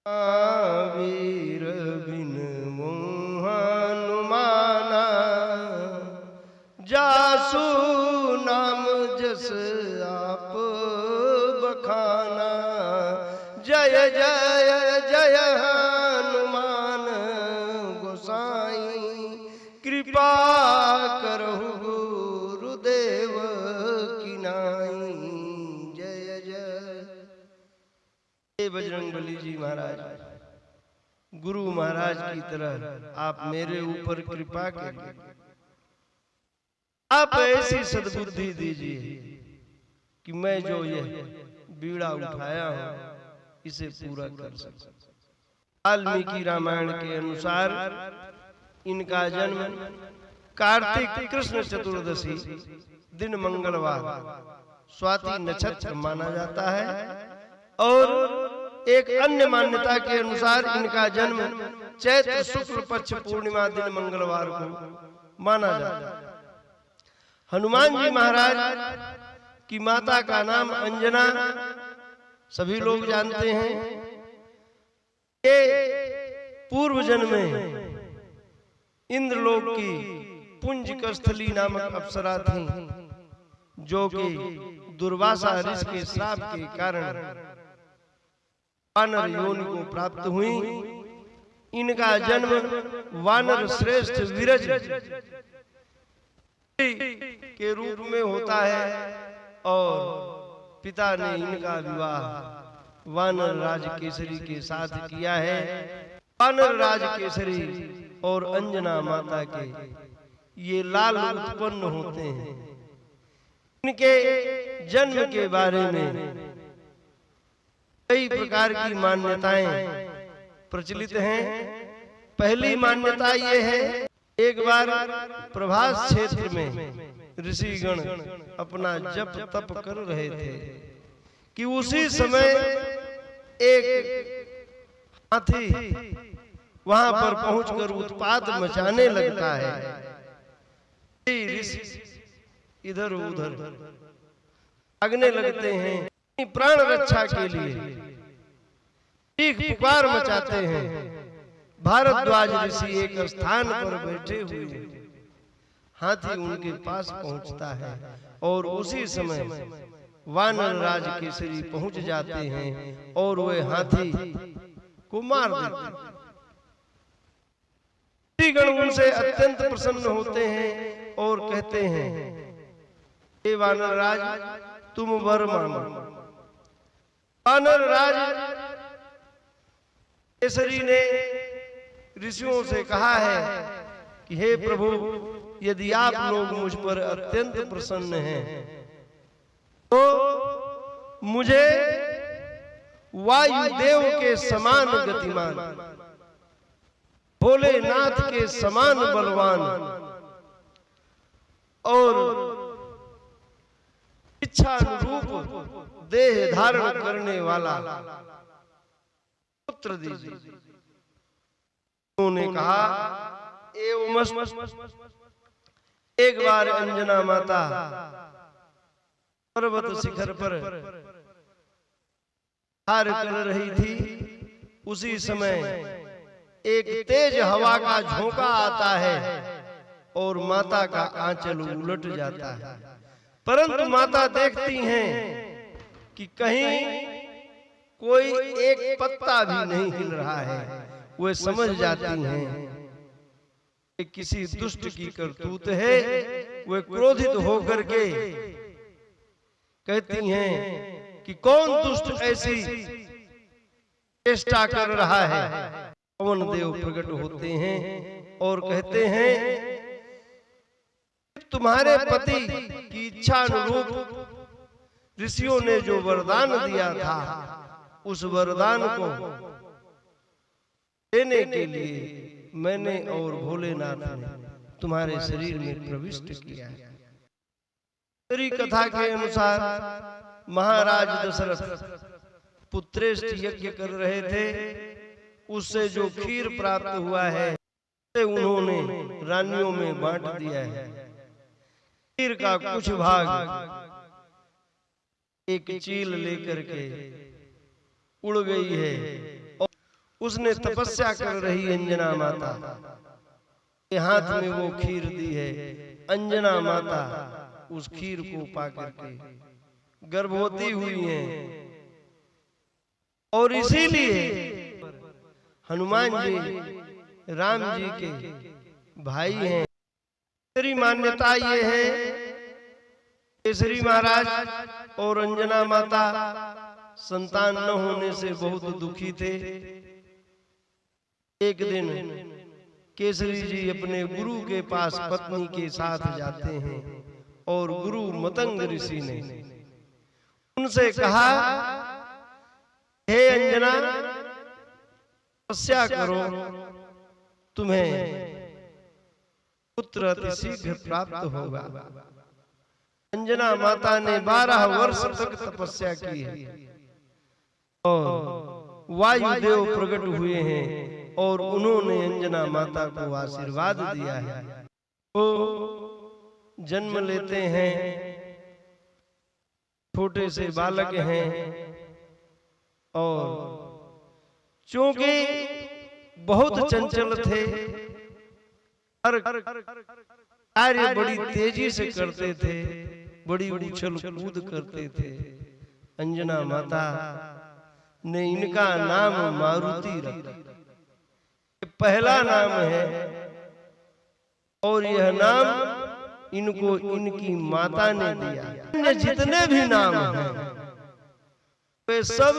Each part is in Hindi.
वीर बिन मोह हनुमाना, जासु नाम जस आप बखाना। जय जय जय हनुमान गोसाई, कृपा करहु गुरुदेव की नाई। जय जय बजरंगबली जी महाराज, गुरु महाराज की तरह आप मेरे ऊपर कृपा करिए। आप ऐसी सद्बुद्धि दीजिए कि मैं जो ये बीड़ा उठाया हूं इसे पूरा कर सकूं। वाल्मीकि रामायण के अनुसार इनका जन्म कार्तिक कृष्ण चतुर्दशी दिन मंगलवार स्वाति नक्षत्र माना जाता है, और एक अन्य मान्यता के अनुसार इनका जन्म चैत्र शुक्ल पक्ष पूर्णिमा दिन मंगलवार को माना जाता है। हनुमान जी महाराज की माता का नाम अंजना, सभी लोग जानते हैं। ये पूर्व जन्म में इंद्रलोक की पुंज कस्थली नामक अप्सरा थी, जो कि दुर्वासा ऋषि के श्राप के कारण वानर योनि को प्राप्त हुई। इनका जन्म वानर श्रेष्ठ विरज के रूप में होता है, और पिता ने इनका विवाह वानर राज केसरी के साथ किया है। वानर राज केसरी और अंजना माता के ये लाल उत्पन्न होते हैं। इनके जन्म के बारे में कई प्रकार की मान्यताएं प्रचलित हैं। पहली मान्यता ये है, एक बार प्रभास क्षेत्र में ऋषिगण अपना जप तप कर रहे थे कि उसी समय एक हाथी वहां पर पहुंचकर उत्पात मचाने लगता है। ऋषि इधर उधर भागने लगते हैं, प्राण रक्षा के लिए चीख पुकार मचाते हैं। भारद्वाज ऋषि एक स्थान पर बैठे हुए, हाथी उनके पास पहुंचता है और उसी समय वानर राज केसरी पहुंच जाते हैं और वे हाथी को मार देते हैं। ऋषिगण उनसे अत्यंत प्रसन्न होते हैं और कहते हैं, हे वानर राज तुम वर मांगो। वानर राज केसरी ने ऋषियों से कहा है कि हे प्रभु, यदि आप लोग मुझ पर अत्यंत प्रसन्न हैं तो मुझे वायुदेव के समान गतिमान, भोलेनाथ के समान बलवान और इच्छा अनुरूप देह धारण करने वाला पुत्र दीजिए। उन्होंने कहा, एक बार अंजना माता पर्वत शिखर पर हार कर रही थी। उसी समय एक तेज हवा का झोंका आता है और माता का आंचल उलट जाता है, परंतु माता देखती हैं कि कहीं कोई एक पत्ता भी नहीं हिल रहा है। वे समझ जाती हैं कि किसी दुष्ट की करतूत है। वे क्रोधित होकर के कहती हैं कि कौन दुष्ट ऐसी चेष्टा कर रहा है। पवन देव प्रकट होते हैं और कहते हैं, तुम्हारे पति की इच्छा अनुरूप ऋषियों ने जो वरदान दिया था, उस वरदान को देने के लिए मैंने और भोलेनाथ ने तुम्हारे शरीर में प्रविष्ट किया है। तेरी कथा के अनुसार महाराज दशरथ पुत्रेष्ठ यज्ञ कर रहे थे, उससे जो खीर प्राप्त हुआ है उसे उन्होंने रानियों में बांट दिया है। खीर का कुछ भाग एक चील लेकर के उड़ गई है और उसने तपस्या कर रही अंजना माता के हाथ में वो खीर दी है। अंजना माता उस खीर को पा करके गर्भवती हुई हैं और इसीलिए हनुमान जी राम जी के भाई हैं। दूसरी मान्यता ये है केसरी महाराज और अंजना माता संतान न होने से बहुत दुखी थे। एक दिन केसरी जी अपने गुरु के पास पत्नी के साथ जाते हैं और गुरु मतंग ऋषि ने उनसे कहा, हे अंजना, तपस्या करो, तुम्हें पुत्र अति शीघ्र प्राप्त होगा। अंजना माता ने 12 वर्ष तक तपस्या की है और वायुदेव प्रकट हुए हैं और उन्होंने अंजना माता को आशीर्वाद दिया है। वो जन्म लेते हैं, छोटे से बालक हैं और चूंकि बहुत चंचल थे, हर कार्य बड़ी तेजी से करते थे, बड़ी उछल कूद करते थे। अंजना माता ने इनका नाम मारुति रखा, पहला नाम है और यह नाम इनको इनकी माता ने दिया। अन्य जितने भी नाम हैं वे सब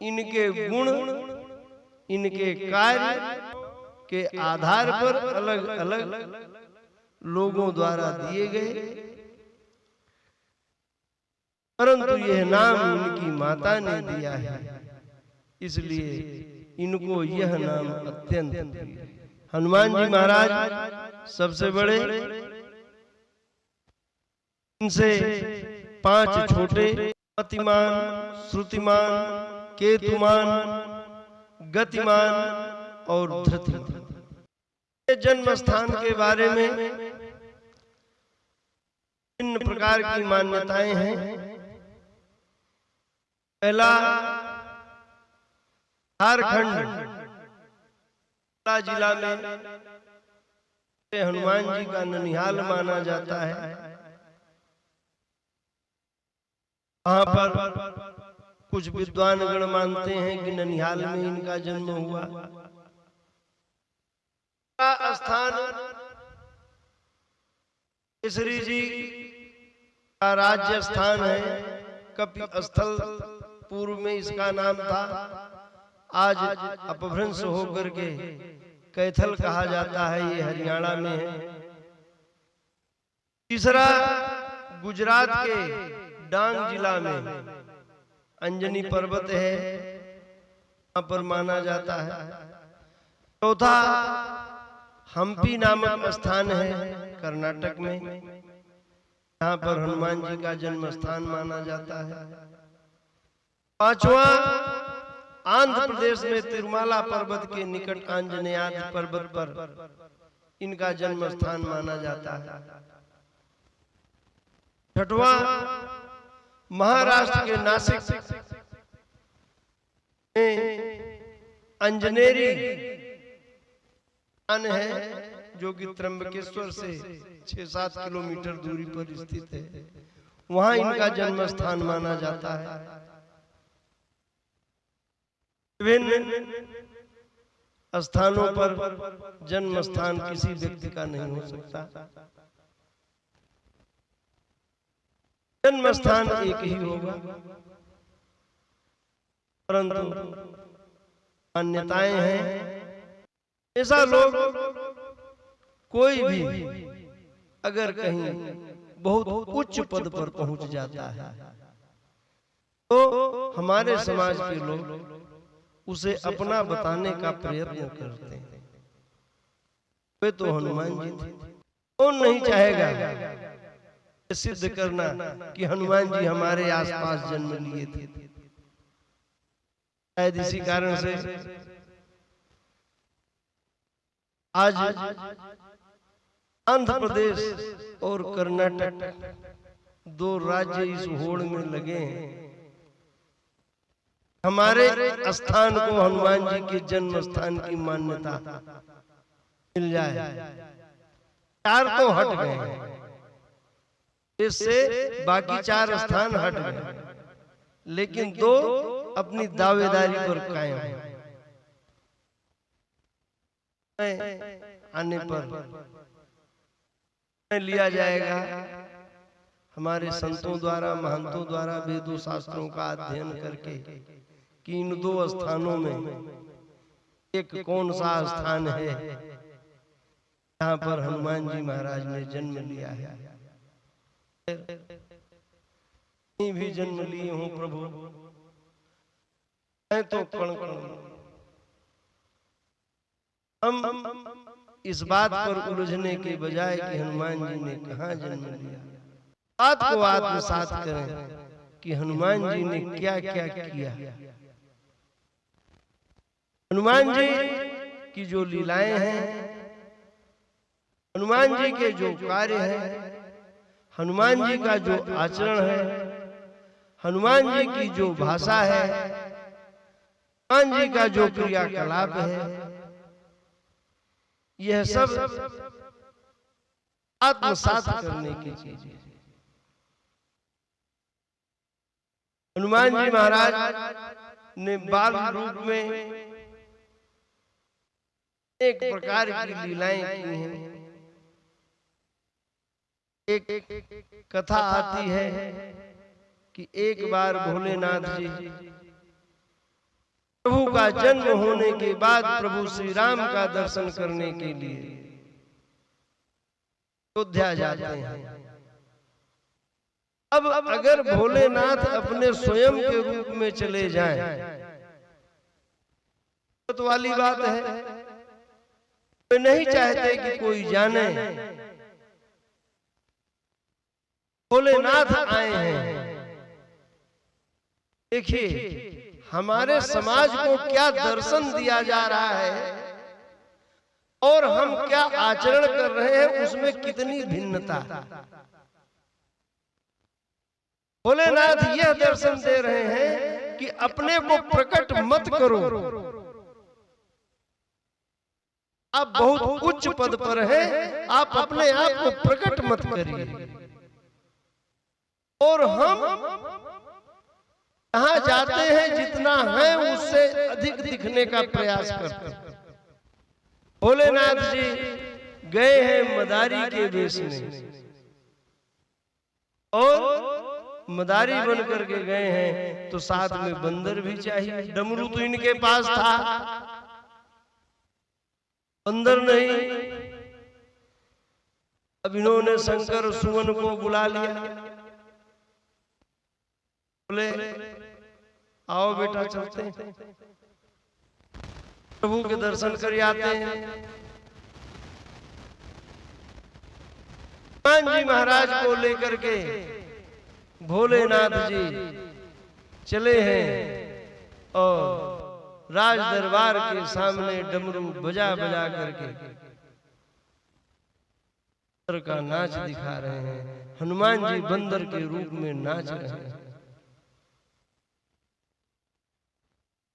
इनके गुण, इनके कार्य के आधार पर अलग अलग लोगों द्वारा दिए गए, परंतु यह नाम इनकी माता ने दिया है, इसलिए इनको यह नाम अत्यंत प्रिय है। हनुमान जी महाराज सबसे बड़े, इनसे 5 छोटे, मतिमान, श्रुतिमान, केतुमान, गतिमान और धृतिमान। जन्म स्थान के बारे में भिन्न प्रकार की मान्यताएं हैं। पहला, झारखंड जिला में हनुमान जी का ननिहाल माना जाता है। वहां पर कुछ विद्वान गण मानते हैं कि ननिहाल में इनका जन्म हुआ। स्थान केसरी जी का राज्य स्थान है, कपि स्थल पूर्व में इसका नाम था, आज अपभ्रंश होकर के कैथल कहा जाता है, ये हरियाणा में है। तीसरा, गुजरात के डांग जिला में अंजनी पर्वत है, वहां पर माना जाता है। चौथा, हम्पी नामक स्थान है कर्नाटक में, यहाँ पर हनुमान जी का जन्म स्थान माना जाता है। पांचवा, आंध्र प्रदेश में तिरुमाला पर्वत के निकट आंजनेयाद्रि पर्वत पर इनका जन्म स्थान माना जाता है। छठवां, महाराष्ट्र के नासिक में अंजनेरी स्थान है, जो कि त्र्यंबकेश्वर से 6-7 किलोमीटर दूरी पर स्थित है, वहां इनका जन्म स्थान माना जाता है। विभिन्न स्थानों पर जन्म स्थान किसी व्यक्ति का नहीं हो सकता, जन्म स्थान एक ही होगा, परंतु मान्यताएं हैं। ऐसा लोग कोई भी अगर कहीं बहुत उच्च पद पर पहुंच जाता है तो हमारे समाज के लोग उसे अपना बताने का प्रयत्न करते हैं। वे तो हनुमान जी थे। कौन नहीं चाहेगा सिद्ध करना कि हनुमान जी हमारे आसपास जन्म लिए थे। शायद इसी कारण से आज आंध्र प्रदेश और कर्नाटक 2 राज्य इस होड़ में लगे हैं हमारे स्थान को हनुमान जी के जन्म स्थान की मान्यता मिल जाए। 4 तो हट गए हैं, इससे बाकी 4 स्थान हट गए, लेकिन 2 अपनी दावेदारी पर कायम है। आने पर लिया जाएगा हमारे संतों द्वारा, महंतों द्वारा वेदों शास्त्रों का अध्ययन करके कि इन 2 स्थानों में एक कौन सा स्थान है जहां पर हनुमान जी महाराज ने जन्म लिया है। कहीं भी जन्म लिए हूं प्रभु, मैं तो कण कण हम इस बात पर उलझने के बजाय कि हनुमान जी ने कहां जन्म लिया, बात को आत्मसात करें कि हनुमान जी ने क्या क्या किया। हनुमान जी की जो लीलाएं हैं, हनुमान जी के जो कार्य हैं, हनुमान जी का जो आचरण है, हनुमान जी की जो भाषा है, हनुमान जी का जो क्रियाकलाप है, यह सब आत्मसात करने की चीज है। हनुमान जी महाराज ने बाल रूप में एक प्रकार की लीलाएं की हैं। एक कथा आती है कि एक बार भोलेनाथ जी प्रभु का जन्म होने के बाद प्रभु श्री राम का दर्शन करने के लिए अयोध्या जाते हैं। अब अगर भोलेनाथ अपने स्वयं के रूप में चले जाएं तो वाली बात है, वे नहीं चाहते कि कोई जाने भोलेनाथ आए हैं। देखिए हमारे समाज को क्या दर्शन दिया जा रहा है और हम क्या आचरण कर रहे हैं, उसमें कितनी भिन्नता। भोलेनाथ यह दर्शन दे रहे हैं कि अपने को प्रकट मत करो, आप बहुत उच्च पद पर हैं, आप अपने आप को प्रकट मत करिए। और हम जहां जाते हैं जितना है उससे अधिक दिखने का प्रयास करते हैं। भोलेनाथ जी गए हैं मदारी के वेश में और मदारी बन करके गए हैं, तो साथ में बंदर भी चाहिए। डमरू तो इनके पास था, बंदर नहीं। अब इन्होंने शंकर सुवन को बुला लिया, बोले आओ बेटा चलते हैं, प्रभु के दर्शन कर आते हैं। हनुमान जी महाराज को लेकर के भोलेनाथ जी चले हैं और राज दरबार के सामने डमरू बजा बजा करके का नाच दिखा रहे हैं। हनुमान जी बंदर के रूप में नाच रहे हैं।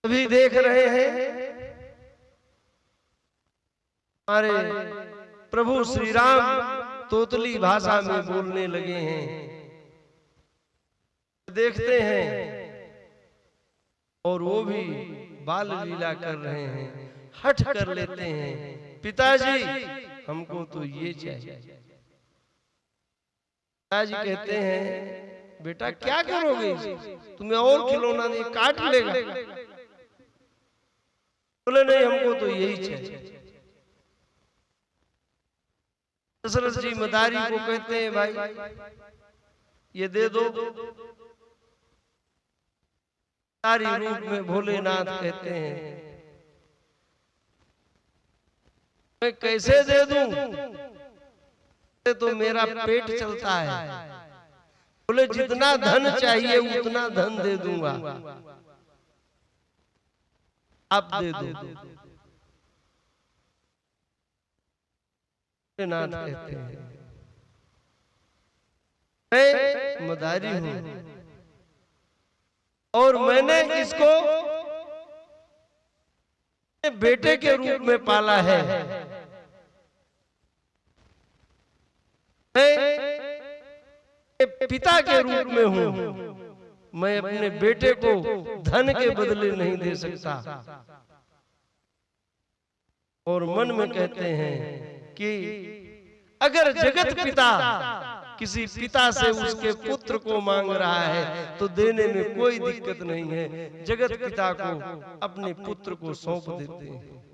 अभी देख रहे हैं हमारे प्रभु श्री राम तोतली भाषा में बोलने लगे हैं। देखते हैं और वो भी बाल लीला कर रहे हैं, हठ कर लेते हैं, पिताजी हमको तो ये चाहिए। पिताजी कहते हैं बेटा क्या करोगे, तुम्हें और खिलौना नहीं, काट लेगा। बोले नहीं हमको तो यही चाहिए। दशरथ जी मदारी को कहते हैं भाई ये दे दो। मदारी रूप में भोलेनाथ कहते हैं मैं कैसे दे दूं, तो मेरा पेट चलता है। बोले जितना धन चाहिए उतना धन दे दूंगा, आप दे दो। नाथ कहते हैं मैं मदारी हूं, और मैंने इसको बेटे के रूप में पाला है। मैं पिता के रूप में हूं, मैं अपने बेटे को धन के बदले नहीं दे सकता। और मन में कहते हैं कि अगर जगत पिता किसी पिता से उसके पुत्र को मांग रहा है तो देने में कोई दिक्कत नहीं है, जगत पिता को अपने पुत्र को सौंप देते हैं।